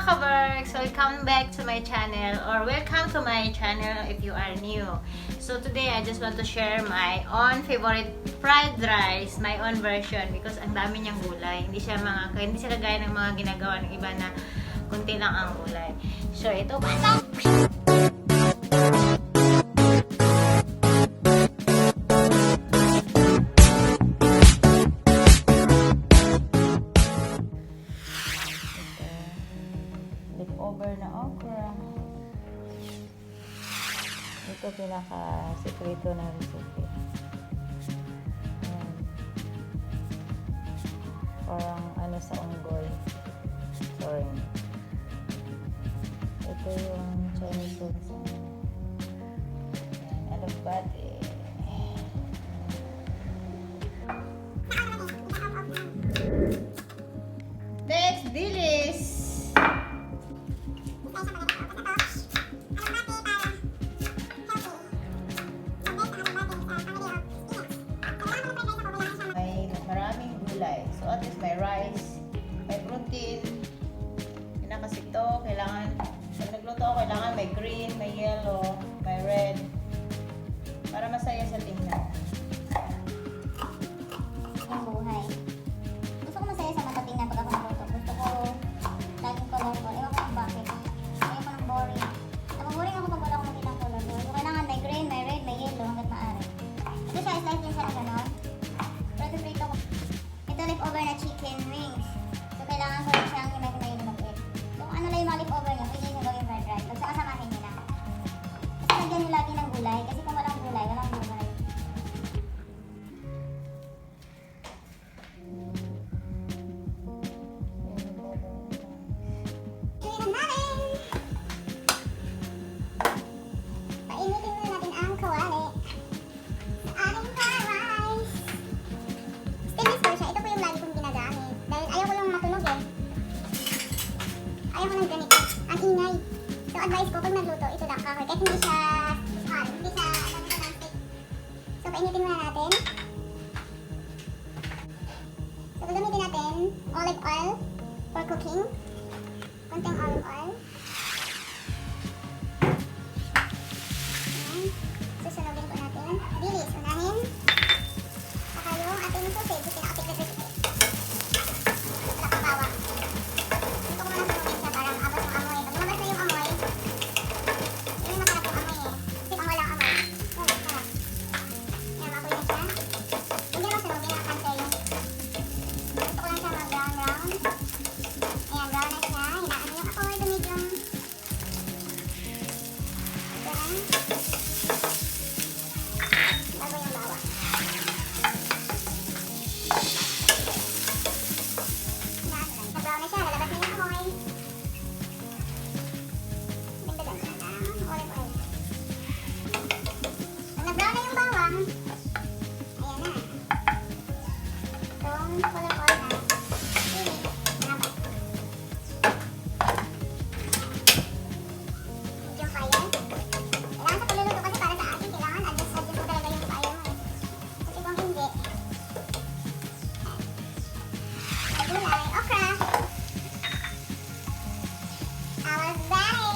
ka-works! Welcome back to my channel or welcome to my channel if you are new. So today I just want to share my own favorite fried rice, my own version because ang dami niyang gulay. Hindi siya kagaya ng mga ginagawa ng iba na kunti lang ang gulay. So ito pa. Over na okra. Ito pinaka-sekreto na recipe. Ayan. Parang ano sa unggoy. Sorry. Ito yung Chinese Sausage. Alugbati. Next, dilis. So at least may rice, may protein. Kasi ito, kailangan, pag nagluto ako, kailangan may green, may yellow, may red. Para masaya sa tingnan. Ang buhay. Gusto ko masaya sa mata tingnan pag ako nagluto. Gusto ko laging colorful. Ewan ko kung bakit. Ewan ko ng boring. Napaboring ako pag wala akong makita ng colorful. So kailangan may green, may red, may yellow hanggat maaari. Ito siya, slice din siya na gano'n. Prito ko. Ito leftover na chicken wings. So kailangan ko rin siyang himay-himay na mag-eat. So kung ano lang yung mga leftover niya, pwede nyo gawin fried rice. Basta kasamahin nyo lang. Kasi lagyan nyo lagi ng gulay. Kasi kung walang gulay, walang buhay. Painitin muna natin ang kawali. Ating rice. Stainless steel siya. Ito po yung lagi kong ginagamit. Dahil ayaw ko lang matunog eh. Ayaw ko ng ganito. Ang ingay. So advice ko pag nagluto, ito lang kahoy. Kahit hindi siya hot, hindi siya non-stick. So painitin muna natin. So gagamitin natin olive oil for cooking. Konting olive oil. Ayan. Susunogin po natin. Dilis, unahin. Saka yung ating sausage, yung pinaka-pick na recipe. Wala kang bawang. Dito ko muna sunugin siya para maabot yung amoy. Pag lumabas na yung amoy, yun yung masarap yung amoy eh. Kasi pang walang amoy, sarap. Yan, mapoy na siya. Hindi naman sunugin na kante yung. Gusto ko lang siya mag-brown-brown. Ayan, brown na siya. Hinaan mo yung apoy, medium. Ito na. Bago yung bawang. Nag-brown na siya, lalabas na yung amoy. Dagdagan ko na ng olive oil. Pag nag-brown na yung bawang, ayan na. Itong colorful na sili, mahaba. Medium fire. Kailangan sa pagluluto kasi para sa atin, kailangan adjust mo talaga yung fire mo eh. Kasi kung hindi, gulay, okra. Alugbati.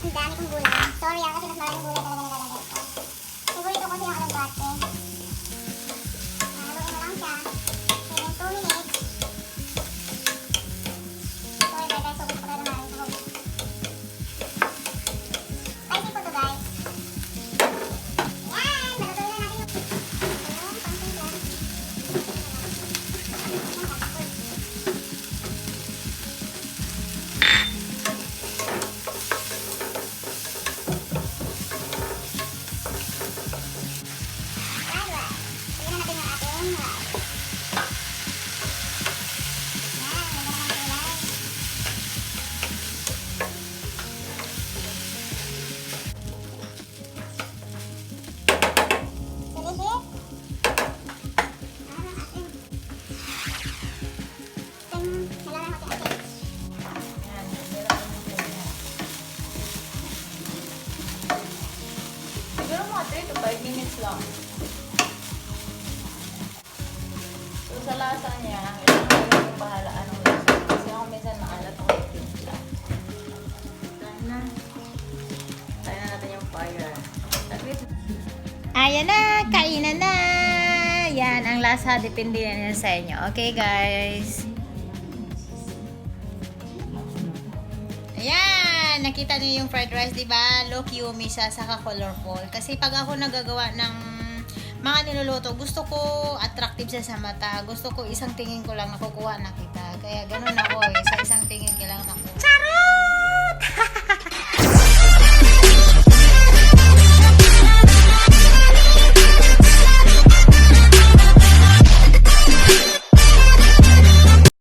Ang dami kong gulay. Sorry kasi mas maraming gulay talaga nilalagay ko. Favorito ko yung alugbati. Haluin mo lang siya. Within 2 minutes. Sorry guys, so gusto ko talaga maraming sahog. Spicy po to guys. Yan! Malutuin na natin yung pangsiga. Fried rice. Tignan natin yung ating rice. Yan, ganda naman kulay. Delicious. Ang ating nalaman ko ating. Ayan, meron kami ganyan. Siguro mga 3 to 5 minutes lang. So sa lasa niya, kailangan ko yung bahala anong lasa. Kasi ako minsan maalat ako. Ayan na, kainan na. Yan, ang lasa, depende na yan sa inyo. Okay, guys. Ayan, nakita niyo yung fried rice, di ba? Look yummy siya, saka colorful. Kasi pag ako nagagawa ng mga niluluto, gusto ko attractive siya sa mata. Gusto ko isang tingin ko lang nakukuha na kita. Kaya ganun ako eh, sa isang tingin ko lang nakukuha. Sarap!